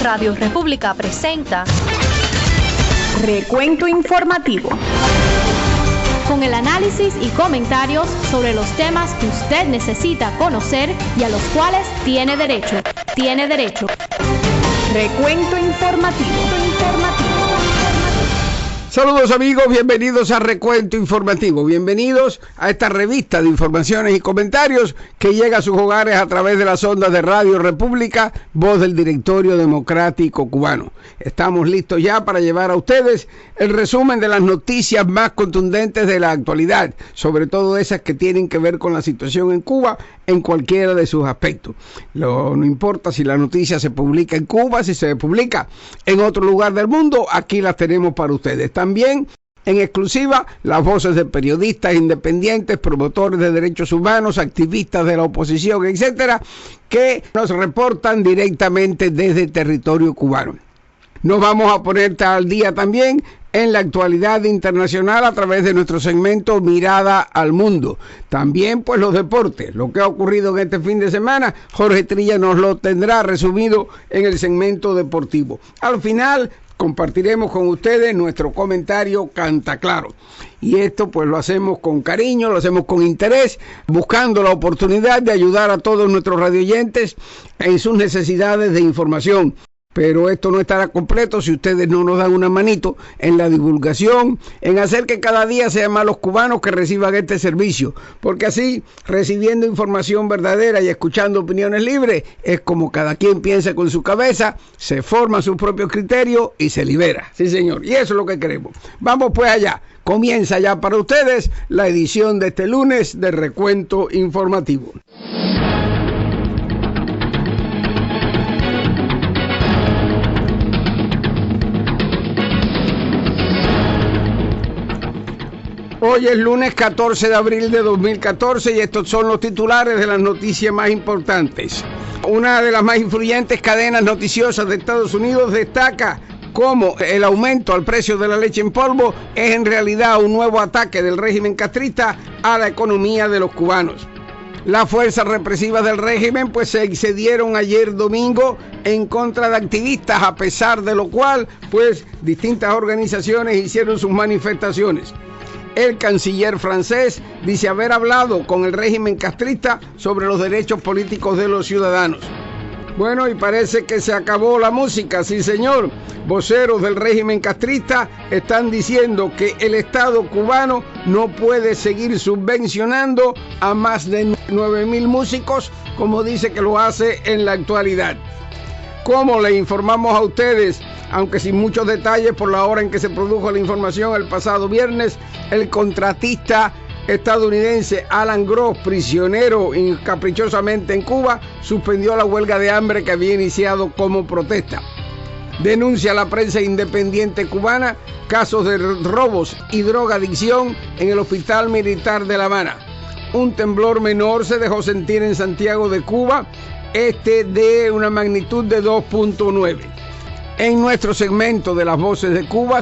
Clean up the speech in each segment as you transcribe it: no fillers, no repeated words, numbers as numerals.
Radio República presenta Recuento Informativo, con el análisis y comentarios sobre los temas que usted necesita conocer y a los cuales tiene derecho. Recuento Informativo. Saludos amigos, bienvenidos a Recuento Informativo, bienvenidos a esta revista de informaciones y comentarios que llega a sus hogares a través de las ondas de Radio República, voz del Directorio Democrático Cubano. Estamos listos ya para llevar a ustedes el resumen de las noticias más contundentes de la actualidad, sobre todo esas que tienen que ver con la situación en Cuba en cualquiera de sus aspectos. No importa si la noticia se publica en Cuba, si se publica en otro lugar del mundo, aquí las tenemos para ustedes. También en exclusiva las voces de periodistas independientes, promotores de derechos humanos, activistas de la oposición, etcétera, que nos reportan directamente desde el territorio cubano. Nos vamos a poner al día también en la actualidad internacional a través de nuestro segmento Mirada al Mundo. También pues los deportes, lo que ha ocurrido en este fin de semana, Jorge Trilla nos lo tendrá resumido en el segmento deportivo. Al final compartiremos con ustedes nuestro comentario Canta Claro. Y esto pues lo hacemos con cariño, lo hacemos con interés, buscando la oportunidad de ayudar a todos nuestros radioyentes en sus necesidades de información. Pero esto no estará completo si ustedes no nos dan una manito en la divulgación, en hacer que cada día sean más los cubanos que reciban este servicio. Porque así, recibiendo información verdadera y escuchando opiniones libres, es como cada quien piensa con su cabeza, se forma sus propios criterios y se libera. Sí, señor. Y eso es lo que queremos. Vamos pues allá. Comienza ya para ustedes la edición de este lunes de Recuento Informativo. Hoy es lunes 14 de abril de 2014 y estos son los titulares de las noticias más importantes. Una de las más influyentes cadenas noticiosas de Estados Unidos destaca cómo el aumento al precio de la leche en polvo es en realidad un nuevo ataque del régimen castrista a la economía de los cubanos. Las fuerzas represivas del régimen pues se excedieron ayer domingo en contra de activistas, a pesar de lo cual pues distintas organizaciones hicieron sus manifestaciones. El canciller francés dice haber hablado con el régimen castrista sobre los derechos políticos de los ciudadanos. Bueno, y parece que se acabó la música, sí señor. Voceros del régimen castrista están diciendo que el Estado cubano no puede seguir subvencionando a más de 9,000 músicos, como dice que lo hace en la actualidad. Como le informamos a ustedes, aunque sin muchos detalles por la hora en que se produjo la información el pasado viernes, el contratista estadounidense Alan Gross, prisionero caprichosamente en Cuba, suspendió la huelga de hambre que había iniciado como protesta. Denuncia la prensa independiente cubana casos de robos y drogadicción en el Hospital Militar de La Habana. Un temblor menor se dejó sentir en Santiago de Cuba, de una magnitud de 2.9. En nuestro segmento de las voces de Cuba,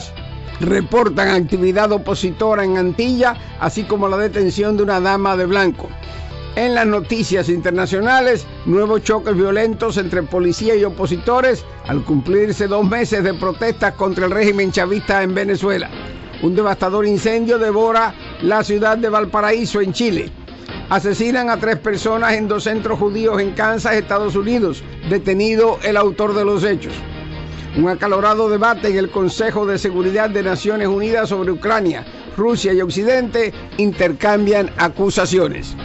reportan actividad opositora en Antilla, así como la detención de una dama de blanco. En las noticias internacionales, nuevos choques violentos entre policía y opositores al cumplirse 2 meses de protestas contra el régimen chavista en Venezuela. Un devastador incendio devora la ciudad de Valparaíso, en Chile. Asesinan a 3 personas en 2 centros judíos en Kansas, Estados Unidos. Detenido el autor de los hechos. Un acalorado debate en el Consejo de Seguridad de Naciones Unidas sobre Ucrania. Rusia y Occidente intercambian acusaciones.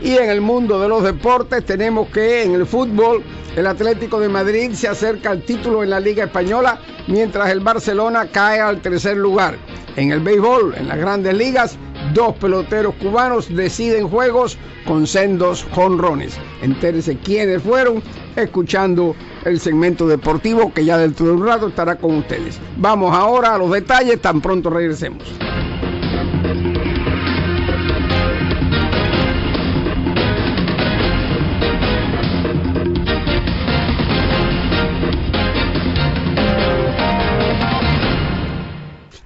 Y en el mundo de los deportes tenemos que en el fútbol el Atlético de Madrid se acerca al título en la Liga Española, mientras el Barcelona cae al 3er lugar. En el béisbol, en las grandes ligas, 2 peloteros cubanos deciden juegos con sendos jonrones. Entérese quiénes fueron escuchando el segmento deportivo que ya dentro de un rato estará con ustedes. Vamos ahora a los detalles, tan pronto regresemos.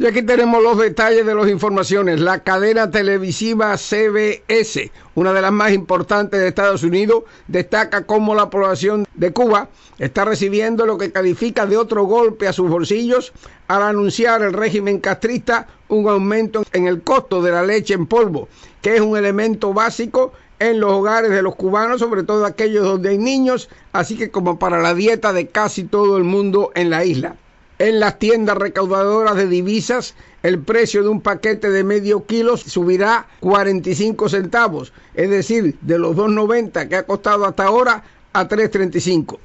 Y aquí tenemos los detalles de las informaciones. La cadena televisiva CBS, una de las más importantes de Estados Unidos, destaca cómo la población de Cuba está recibiendo lo que califica de otro golpe a sus bolsillos al anunciar el régimen castrista un aumento en el costo de la leche en polvo, que es un elemento básico en los hogares de los cubanos, sobre todo aquellos donde hay niños, así que como para la dieta de casi todo el mundo en la isla. En las tiendas recaudadoras de divisas, el precio de un paquete de medio kilo subirá 45 centavos, es decir, de los 2.90 que ha costado hasta ahora a 3.35.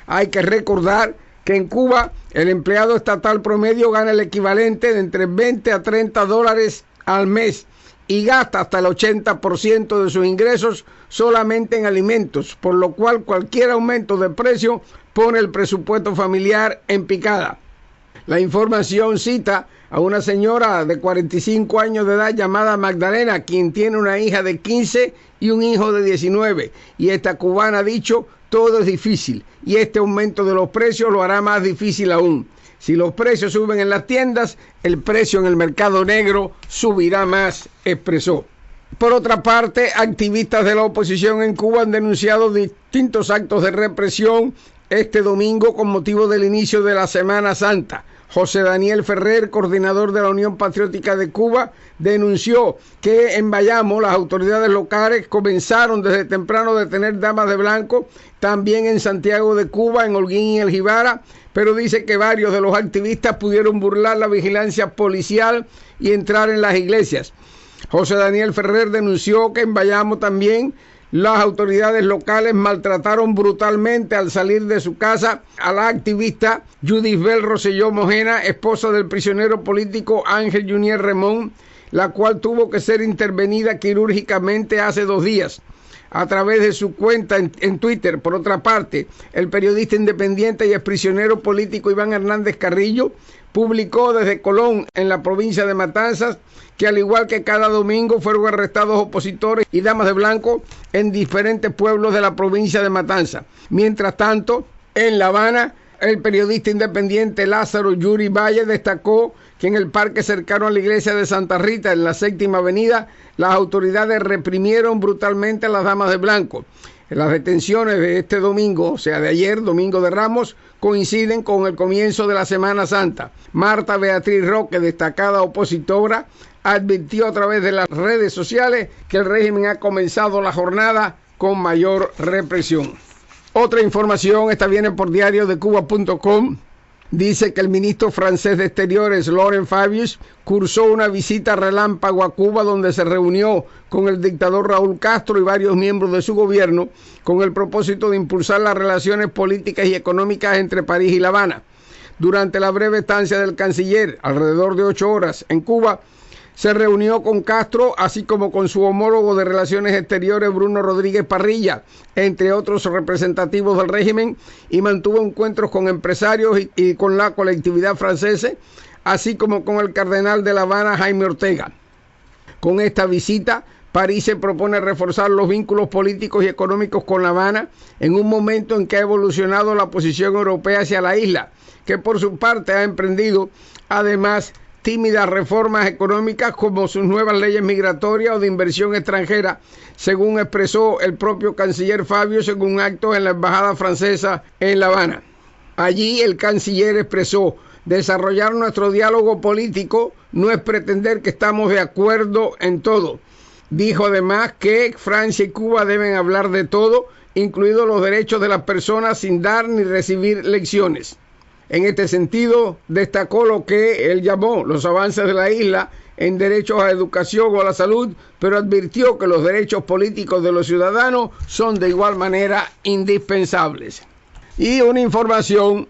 Hay que recordar que en Cuba el empleado estatal promedio gana el equivalente de entre 20 a 30 dólares al mes y gasta hasta el 80% de sus ingresos solamente en alimentos, por lo cual cualquier aumento de precio pone el presupuesto familiar en picada. La información cita a una señora de 45 años de edad llamada Magdalena, quien tiene una hija de 15 y un hijo de 19. Y esta cubana ha dicho, todo es difícil y este aumento de los precios lo hará más difícil aún. Si los precios suben en las tiendas, el precio en el mercado negro subirá más, expresó. Por otra parte, activistas de la oposición en Cuba han denunciado distintos actos de represión este domingo con motivo del inicio de la Semana Santa. José Daniel Ferrer, coordinador de la Unión Patriótica de Cuba, denunció que en Bayamo las autoridades locales comenzaron desde temprano a detener damas de blanco, también en Santiago de Cuba, en Holguín y El Jibara, pero dice que varios de los activistas pudieron burlar la vigilancia policial y entrar en las iglesias. José Daniel Ferrer denunció que en Bayamo también las autoridades locales maltrataron brutalmente al salir de su casa a la activista Judith Bel Rosselló Mojena, esposa del prisionero político Ángel Junier Remón, la cual tuvo que ser intervenida quirúrgicamente hace 2 días. A través de su cuenta en Twitter, por otra parte, el periodista independiente y exprisionero político Iván Hernández Carrillo publicó desde Colón, en la provincia de Matanzas, que al igual que cada domingo fueron arrestados opositores y damas de blanco en diferentes pueblos de la provincia de Matanzas. Mientras tanto, en La Habana, el periodista independiente Lázaro Yuri Valle destacó que en el parque cercano a la iglesia de Santa Rita, en la 7ª Avenida, las autoridades reprimieron brutalmente a las damas de blanco. Las detenciones de este domingo, o sea de ayer, Domingo de Ramos, coinciden con el comienzo de la Semana Santa. Marta Beatriz Roque, destacada opositora, advirtió a través de las redes sociales que el régimen ha comenzado la jornada con mayor represión. Otra información, esta viene por diariodecuba.com, dice que el ministro francés de Exteriores, Laurent Fabius, cursó una visita relámpago a Cuba donde se reunió con el dictador Raúl Castro y varios miembros de su gobierno con el propósito de impulsar las relaciones políticas y económicas entre París y La Habana. Durante la breve estancia del canciller, alrededor de 8 horas en Cuba, se reunió con Castro, así como con su homólogo de Relaciones Exteriores, Bruno Rodríguez Parrilla, entre otros representativos del régimen, y mantuvo encuentros con empresarios y con la colectividad francesa, así como con el cardenal de La Habana, Jaime Ortega. Con esta visita, París se propone reforzar los vínculos políticos y económicos con La Habana en un momento en que ha evolucionado la posición europea hacia la isla, que por su parte ha emprendido, además, tímidas reformas económicas como sus nuevas leyes migratorias o de inversión extranjera, según expresó el propio canciller Fabius en un acto en la embajada francesa en La Habana. Allí el canciller expresó: desarrollar nuestro diálogo político no es pretender que estamos de acuerdo en todo. Dijo además que Francia y Cuba deben hablar de todo, incluidos los derechos de las personas, sin dar ni recibir lecciones. En este sentido, destacó lo que él llamó los avances de la isla en derechos a educación o a la salud, pero advirtió que los derechos políticos de los ciudadanos son de igual manera indispensables. Y una información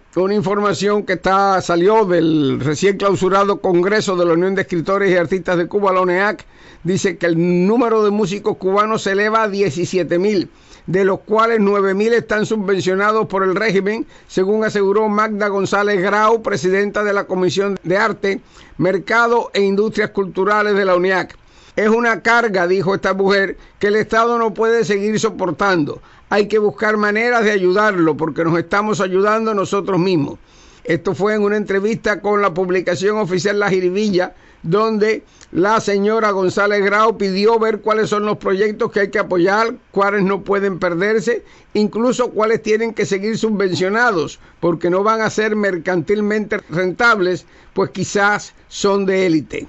que salió del recién clausurado Congreso de la Unión de Escritores y Artistas de Cuba, la UNEAC, dice que el número de músicos cubanos se eleva a 17.000. De los cuales 9.000 están subvencionados por el régimen, según aseguró Magda González Grau, presidenta de la Comisión de Arte, Mercado e Industrias Culturales de la UNEAC. Es una carga, dijo esta mujer, que el Estado no puede seguir soportando. Hay que buscar maneras de ayudarlo, porque nos estamos ayudando nosotros mismos. Esto fue en una entrevista con la publicación oficial La Jiribilla, donde la señora González Grau pidió ver cuáles son los proyectos que hay que apoyar, cuáles no pueden perderse, incluso cuáles tienen que seguir subvencionados, porque no van a ser mercantilmente rentables, pues quizás son de élite.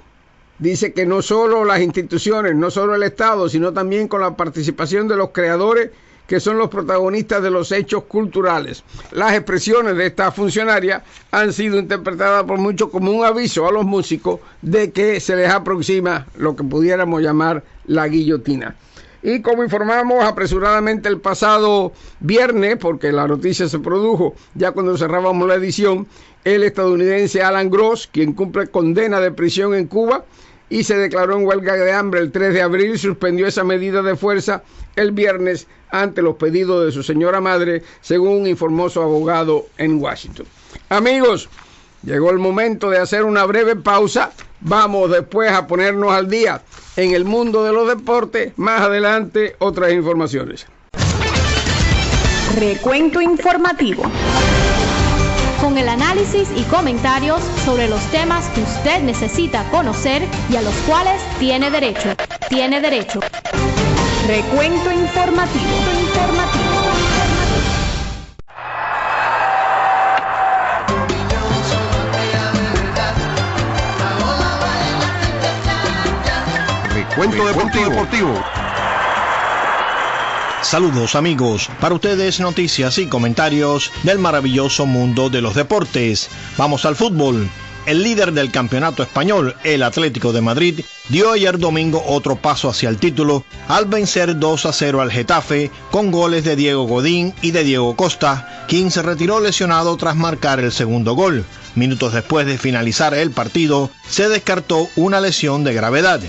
Dice que no solo las instituciones, no solo el Estado, sino también con la participación de los creadores, que son los protagonistas de los hechos culturales. Las expresiones de esta funcionaria han sido interpretadas por muchos como un aviso a los músicos de que se les aproxima lo que pudiéramos llamar la guillotina. Y como informamos apresuradamente el pasado viernes, porque la noticia se produjo ya cuando cerrábamos la edición, el estadounidense Alan Gross, quien cumple condena de prisión en Cuba y se declaró en huelga de hambre el 3 de abril, suspendió esa medida de fuerza el viernes ante los pedidos de su señora madre, según informó su abogado en Washington. Amigos, llegó el momento de hacer una breve pausa. Vamos después a ponernos al día en el mundo de los deportes. Más adelante, otras informaciones. Recuento informativo. Con el análisis y comentarios sobre los temas que usted necesita conocer y a los cuales tiene derecho. Tiene derecho. Recuento informativo. Recuento deportivo. Saludos amigos, para ustedes noticias y comentarios del maravilloso mundo de los deportes. Vamos al fútbol. El líder del campeonato español, el Atlético de Madrid, dio ayer domingo otro paso hacia el título al vencer 2-0 al Getafe con goles de Diego Godín y de Diego Costa, quien se retiró lesionado tras marcar el segundo gol. Minutos después de finalizar el partido, se descartó una lesión de gravedad.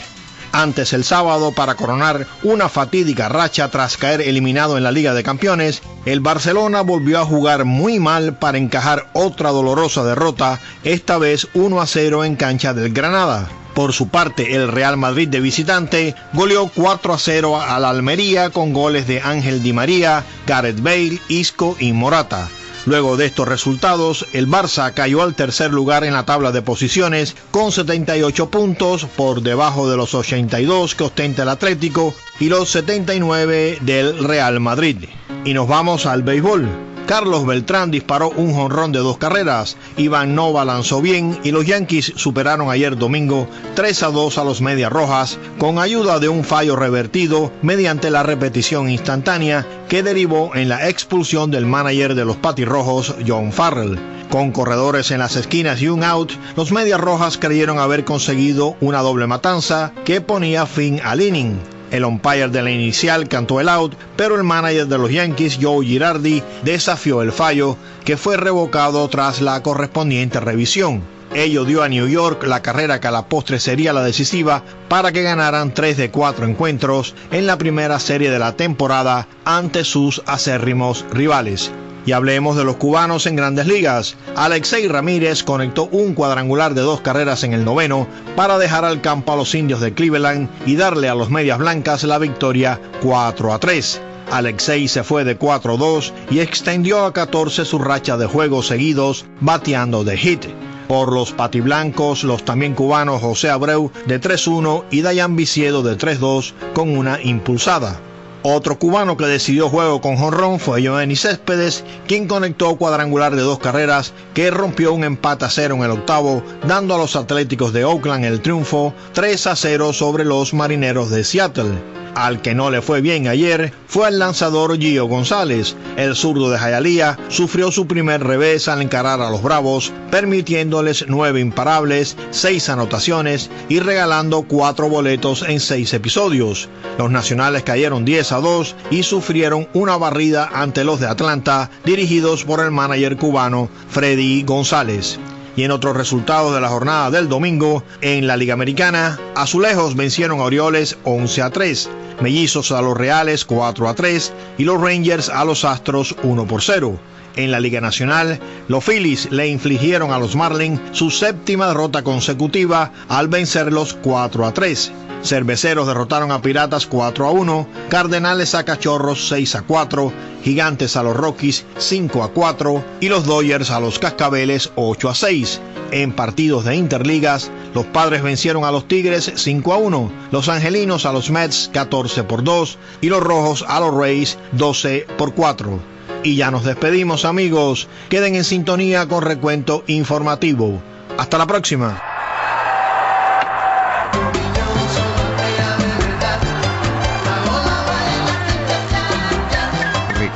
Antes el sábado, para coronar una fatídica racha tras caer eliminado en la Liga de Campeones, el Barcelona volvió a jugar muy mal para encajar otra dolorosa derrota, esta vez 1-0 en cancha del Granada. Por su parte, el Real Madrid de visitante goleó 4-0 a la Almería con goles de Ángel Di María, Gareth Bale, Isco y Morata. Luego de estos resultados, el Barça cayó al tercer lugar en la tabla de posiciones con 78 puntos por debajo de los 82 que ostenta el Atlético y los 79 del Real Madrid. Y nos vamos al béisbol. Carlos Beltrán disparó un jonrón de 2 carreras, Iván Nova lanzó bien y los Yankees superaron ayer domingo 3-2 a los Medias Rojas con ayuda de un fallo revertido mediante la repetición instantánea que derivó en la expulsión del manager de los Patirrojos, John Farrell. Con corredores en las esquinas y un out, los Medias Rojas creyeron haber conseguido una doble matanza que ponía fin al inning. El umpire de la inicial cantó el out, pero el manager de los Yankees, Joe Girardi, desafió el fallo, que fue revocado tras la correspondiente revisión. Ello dio a New York la carrera que a la postre sería la decisiva para que ganaran 3 de 4 encuentros en la primera serie de la temporada ante sus acérrimos rivales. Y hablemos de los cubanos en Grandes Ligas. Alexei Ramírez conectó un cuadrangular de 2 carreras en el noveno para dejar al campo a los indios de Cleveland y darle a los Medias Blancas la victoria 4-3. Alexei se fue de 4-2 y extendió a 14 su racha de juegos seguidos bateando de hit. Por los patiblancos, los también cubanos José Abreu de 3-1 y Dayan Viciedo de 3-2 con una impulsada. Otro cubano que decidió juego con jonrón fue Yoenis Céspedes, quien conectó cuadrangular de 2 carreras que rompió un empate a 0 en el octavo, dando a los Atléticos de Oakland el triunfo 3-0 sobre los Marineros de Seattle. Al que no le fue bien ayer fue el lanzador Gio González. El zurdo de Hialeah sufrió su primer revés al encarar a los Bravos, permitiéndoles 9 imparables, 6 anotaciones y regalando 4 boletos en 6 episodios. Los nacionales cayeron 10-2 y sufrieron una barrida ante los de Atlanta, dirigidos por el manager cubano Freddy González. Y en otros resultados de la jornada del domingo, en la Liga Americana, Azulejos vencieron a Orioles 11-3, Mellizos a los Reales 4-3 y los Rangers a los Astros 1-0. En la Liga Nacional, los Phillies le infligieron a los Marlins su 7ª derrota consecutiva al vencerlos 4-3. Cerveceros derrotaron a Piratas 4-1, Cardenales a Cachorros 6-4, Gigantes a los Rockies 5-4 y los Dodgers a los Cascabeles 8-6. En partidos de Interligas, los Padres vencieron a los Tigres 5-1, los Angelinos a los Mets 14-2 y los Rojos a los Rays 12-4. Y ya nos despedimos, amigos. Queden en sintonía con Recuento Informativo. Hasta la próxima.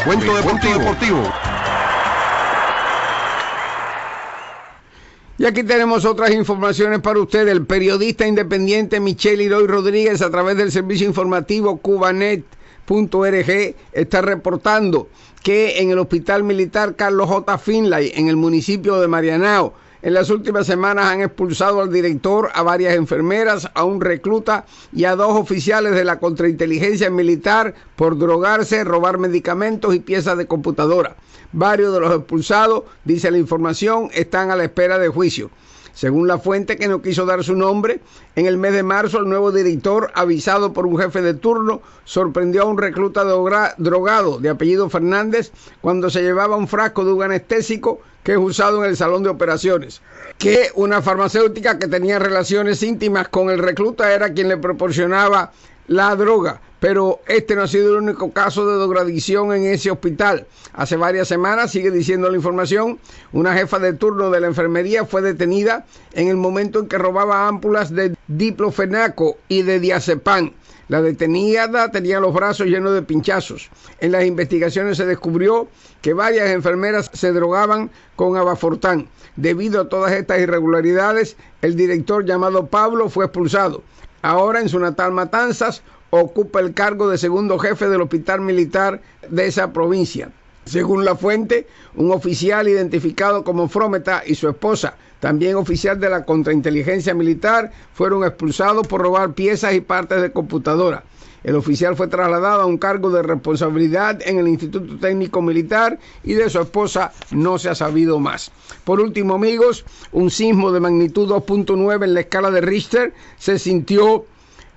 Recuento Deportivo. Y aquí tenemos otras informaciones para usted. El periodista independiente Michelle Iroy Rodríguez, a través del servicio informativo cubanet.org, está reportando que en el Hospital Militar Carlos J. Finlay, en el municipio de Marianao, en las últimas semanas han expulsado al director, a varias enfermeras, a un recluta y a 2 oficiales de la contrainteligencia militar por drogarse, robar medicamentos y piezas de computadora. Varios de los expulsados, dice la información, están a la espera de juicio. Según la fuente, que no quiso dar su nombre, en el mes de marzo el nuevo director, avisado por un jefe de turno, sorprendió a un recluta drogado de apellido Fernández cuando se llevaba un frasco de un anestésico que es usado en el salón de operaciones. Que una farmacéutica que tenía relaciones íntimas con el recluta era quien le proporcionaba la droga. Pero este no ha sido el único caso de drogadicción en ese hospital. Hace varias semanas, sigue diciendo la información, una jefa de turno de la enfermería fue detenida en el momento en que robaba ámpulas de diclofenaco y de diazepam. La detenida tenía los brazos llenos de pinchazos. En las investigaciones se descubrió que varias enfermeras se drogaban con Abafortán. Debido a todas estas irregularidades, el director, llamado Pablo, fue expulsado. Ahora, en su natal Matanzas, ocupa el cargo de segundo jefe del hospital militar de esa provincia. Según la fuente, un oficial identificado como Frometa y su esposa, también oficial de la contrainteligencia militar, fueron expulsados por robar piezas y partes de computadora. El oficial fue trasladado a un cargo de responsabilidad en el Instituto Técnico Militar y de su esposa no se ha sabido más. Por último, amigos, un sismo de magnitud 2.9 en la escala de Richter se sintió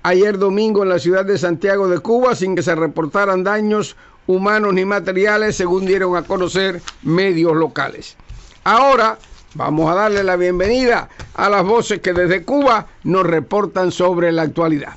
ayer domingo en la ciudad de Santiago de Cuba sin que se reportaran daños humanos ni materiales, según dieron a conocer medios locales. Ahora vamos a darle la bienvenida a las voces que desde Cuba nos reportan sobre la actualidad.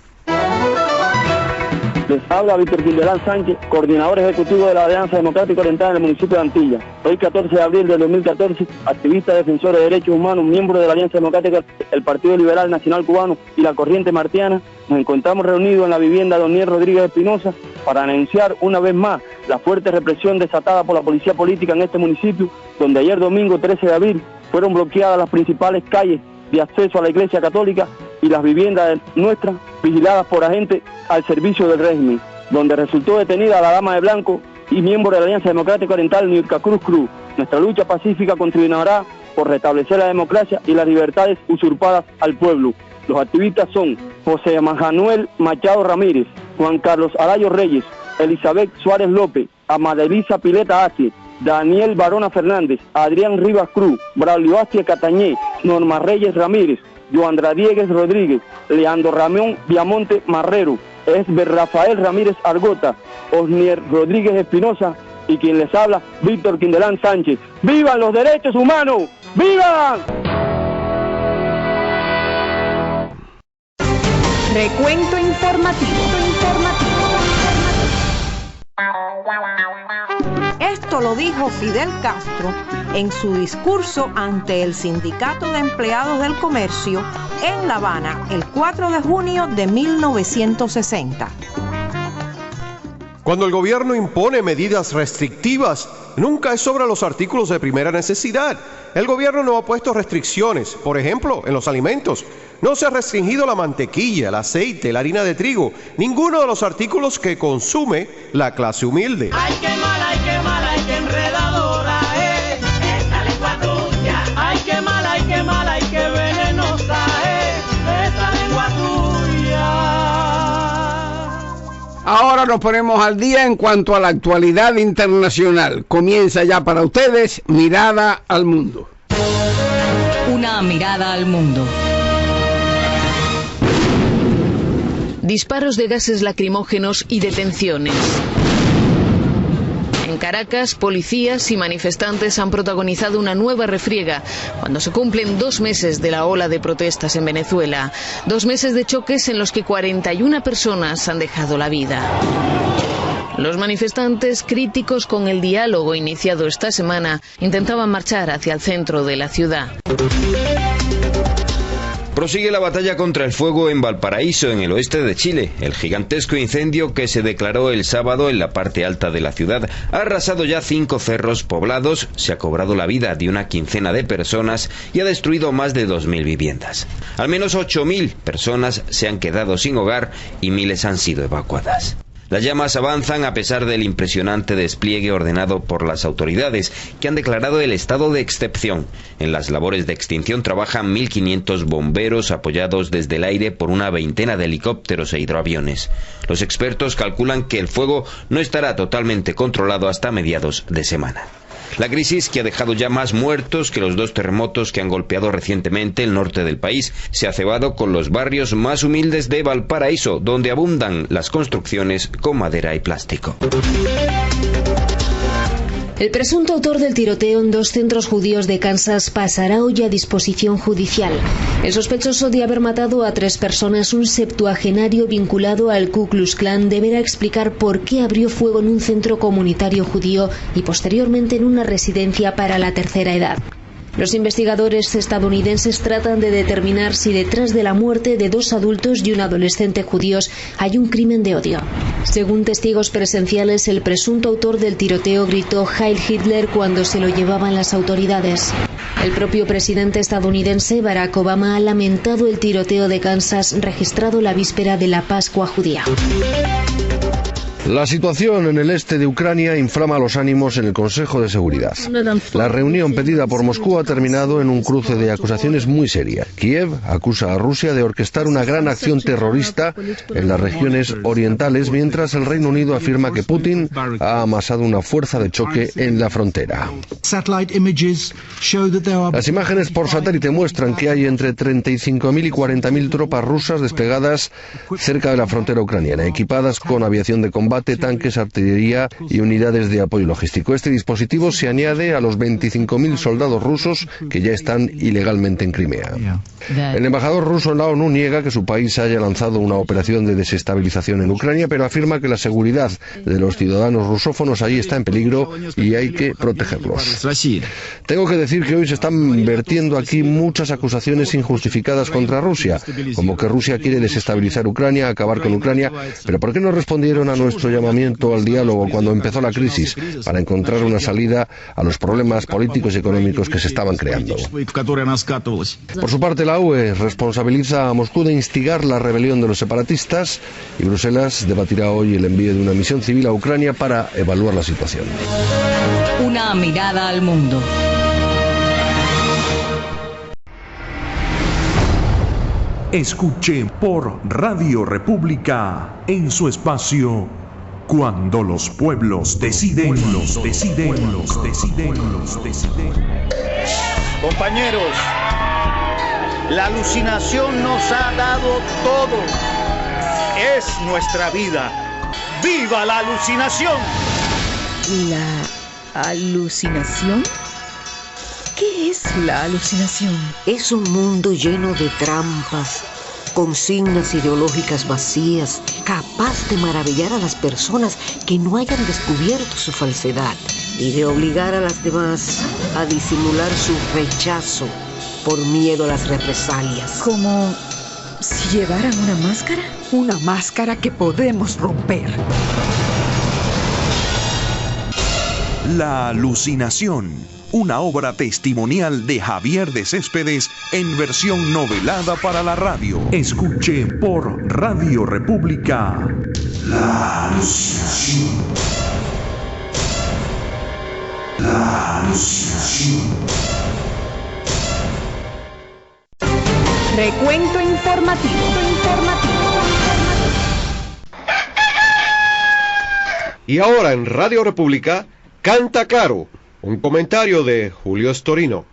Les habla Víctor Quindelán Sánchez, coordinador ejecutivo de la Alianza Democrática Oriental en el municipio de Antilla. Hoy, 14 de abril de 2014, activista defensor de derechos humanos, miembro de la Alianza Democrática, el Partido Liberal Nacional Cubano y la Corriente Martiana, nos encontramos reunidos en la vivienda de Doniel Rodríguez Espinosa para anunciar una vez más la fuerte represión desatada por la policía política en este municipio, donde ayer domingo 13 de abril fueron bloqueadas las principales calles de acceso a la Iglesia Católica y las viviendas nuestras vigiladas por agentes al servicio del régimen, donde resultó detenida la dama de blanco y miembro de la Alianza Democrática Oriental, Nirka Cruz Cruz. Nuestra lucha pacífica continuará por restablecer la democracia y las libertades usurpadas al pueblo. Los activistas son José Manuel Machado Ramírez, Juan Carlos Arayo Reyes, Elizabeth Suárez López, Amadelisa Pileta Acie, Daniel Barona Fernández, Adrián Rivas Cruz, Braulio Astia Catañé, Norma Reyes Ramírez, Joandra Diegues Rodríguez, Leandro Ramón Viamonte Marrero, Esber Rafael Ramírez Argota, Osnier Rodríguez Espinosa y quien les habla, Víctor Quindelán Sánchez. ¡Vivan los derechos humanos! ¡Vivan! Recuento informativo. Esto lo dijo Fidel Castro en su discurso ante el Sindicato de Empleados del Comercio en La Habana el 4 de junio de 1960. Cuando el gobierno impone medidas restrictivas, nunca es sobre los artículos de primera necesidad. El gobierno no ha puesto restricciones, por ejemplo, en los alimentos. No se ha restringido la mantequilla, el aceite, la harina de trigo, ninguno de los artículos que consume la clase humilde. ¡Ay, qué mala, ay, qué mala, ay, qué enredadora es esta lengua tuya! ¡Ay, qué mala, ay, qué mala, ay, qué venenosa es esta lengua tuya! Ahora nos ponemos al día en cuanto a la actualidad internacional. Comienza ya para ustedes Mirada al Mundo. Una mirada al mundo. disparos de gases lacrimógenos y detenciones. En Caracas, policías y manifestantes han protagonizado una nueva refriega cuando se cumplen 2 meses de la ola de protestas en Venezuela. 2 meses de choques en los que 41 personas han dejado la vida. Los manifestantes, críticos con el diálogo iniciado esta semana, intentaban marchar hacia el centro de la ciudad. Prosigue la batalla contra el fuego en Valparaíso, en el oeste de Chile. El gigantesco incendio que se declaró el sábado en la parte alta de la ciudad ha arrasado ya 5 cerros poblados, se ha cobrado la vida de una quincena de personas y ha destruido más de 2.000 viviendas. Al menos 8.000 personas se han quedado sin hogar y miles han sido evacuadas. Las llamas avanzan a pesar del impresionante despliegue ordenado por las autoridades, que han declarado el estado de excepción. En las labores de extinción trabajan 1.500 bomberos apoyados desde el aire por una veintena de helicópteros e hidroaviones. Los expertos calculan que el fuego no estará totalmente controlado hasta mediados de semana. La crisis, que ha dejado ya más muertos que los 2 terremotos que han golpeado recientemente el norte del país, se ha cebado con los barrios más humildes de Valparaíso, donde abundan las construcciones con madera y plástico. El presunto autor del tiroteo en 2 centros judíos de Kansas pasará hoy a disposición judicial. El sospechoso de haber matado a 3 personas, un septuagenario vinculado al Ku Klux Klan, deberá explicar por qué abrió fuego en un centro comunitario judío y posteriormente en una residencia para la tercera edad. Los investigadores estadounidenses tratan de determinar si detrás de la muerte de 2 adultos y un adolescente judíos hay un crimen de odio. Según testigos presenciales, el presunto autor del tiroteo gritó Heil Hitler cuando se lo llevaban las autoridades. El propio presidente estadounidense Barack Obama ha lamentado el tiroteo de Kansas registrado la víspera de la Pascua judía. La situación en el este de Ucrania inflama los ánimos en el Consejo de Seguridad. La reunión pedida por Moscú ha terminado en un cruce de acusaciones muy seria. Kiev acusa a Rusia de orquestar una gran acción terrorista en las regiones orientales, mientras el Reino Unido afirma que Putin ha amasado una fuerza de choque en la frontera. Las imágenes por satélite muestran que hay entre 35.000 y 40.000 tropas rusas desplegadas cerca de la frontera ucraniana, equipadas con aviación de combate, tanques, artillería y unidades de apoyo logístico. Este dispositivo se añade a los 25.000 soldados rusos que ya están ilegalmente en Crimea. El embajador ruso en la ONU niega que su país haya lanzado una operación de desestabilización en Ucrania, pero afirma que la seguridad de los ciudadanos rusófonos allí está en peligro y hay que protegerlos. Tengo que decir que hoy se están vertiendo aquí muchas acusaciones injustificadas contra Rusia, como que Rusia quiere desestabilizar Ucrania, acabar con Ucrania, pero ¿por qué no respondieron a nuestro llamamiento al diálogo cuando empezó la crisis para encontrar una salida a los problemas políticos y económicos que se estaban creando? Por su parte, la UE responsabiliza a Moscú de instigar la rebelión de los separatistas y Bruselas debatirá hoy el envío de una misión civil a Ucrania para evaluar la situación. Una mirada al mundo. Escuche por Radio República en su espacio Cuando los pueblos deciden. Compañeros, la alucinación nos ha dado todo. Es nuestra vida. ¡Viva la alucinación! ¿La alucinación? ¿Qué es la alucinación? Es un mundo lleno de trampas, consignas ideológicas vacías, capaz de maravillar a las personas que no hayan descubierto su falsedad y de obligar a las demás a disimular su rechazo por miedo a las represalias. ¿Como si llevaran una máscara? Una máscara que podemos romper. La alucinación, una obra testimonial de Javier de Céspedes en versión novelada para la radio. Escuche por Radio República. La alucinación. La alucinación. Recuento informativo. Y ahora en Radio República, Canta Claro, un comentario de Julio Storino.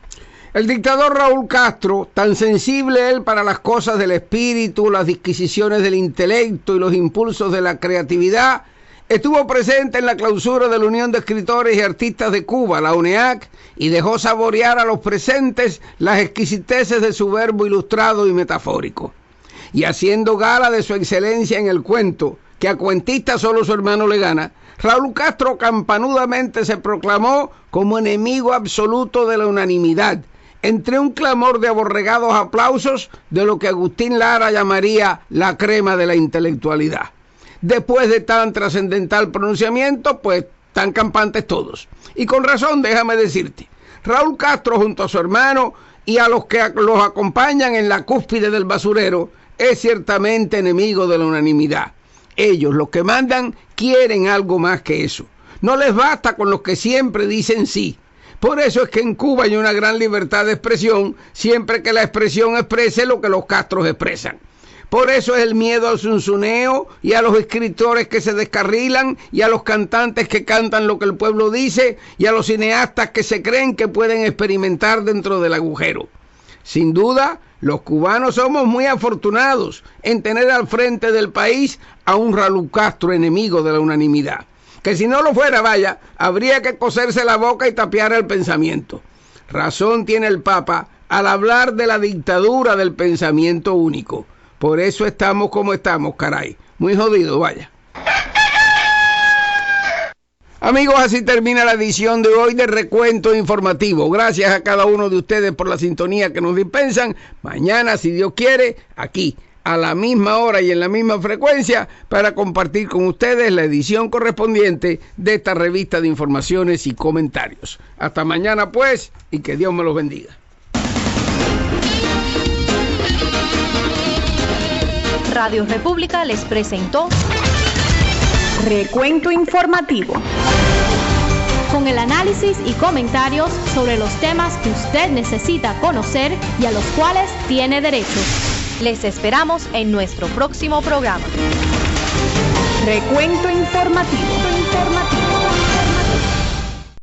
El dictador Raúl Castro, tan sensible él para las cosas del espíritu, las disquisiciones del intelecto y los impulsos de la creatividad, estuvo presente en la clausura de la Unión de Escritores y Artistas de Cuba, la UNEAC, y dejó saborear a los presentes las exquisiteces de su verbo ilustrado y metafórico. Y haciendo gala de su excelencia en el cuento, que a cuentista solo su hermano le gana, Raúl Castro campanudamente se proclamó como enemigo absoluto de la unanimidad, entre un clamor de aborregados aplausos de lo que Agustín Lara llamaría la crema de la intelectualidad. Después de tan trascendental pronunciamiento, pues tan campantes todos. Y con razón, déjame decirte, Raúl Castro junto a su hermano y a los que los acompañan en la cúspide del basurero, es ciertamente enemigo de la unanimidad. Ellos, los que mandan, quieren algo más que eso. No les basta con los que siempre dicen sí. Por eso es que en Cuba hay una gran libertad de expresión, siempre que la expresión exprese lo que los Castros expresan. Por eso es el miedo al zunzuneo y a los escritores que se descarrilan y a los cantantes que cantan lo que el pueblo dice y a los cineastas que se creen que pueden experimentar dentro del agujero. Sin duda, los cubanos somos muy afortunados en tener al frente del país a un Raúl Castro enemigo de la unanimidad. Que si no lo fuera, vaya, habría que coserse la boca y tapiar el pensamiento. Razón tiene el Papa al hablar de la dictadura del pensamiento único. Por eso estamos como estamos, caray. Muy jodido, vaya. Amigos, así termina la edición de hoy de Recuento Informativo. Gracias a cada uno de ustedes por la sintonía que nos dispensan. Mañana, si Dios quiere, aquí, a la misma hora y en la misma frecuencia, para compartir con ustedes la edición correspondiente de esta revista de informaciones y comentarios. Hasta mañana, pues, y que Dios me los bendiga. Radio República les presentó Recuento Informativo, con el análisis y comentarios sobre los temas que usted necesita conocer y a los cuales tiene derecho. Les esperamos en nuestro próximo programa. Recuento Informativo.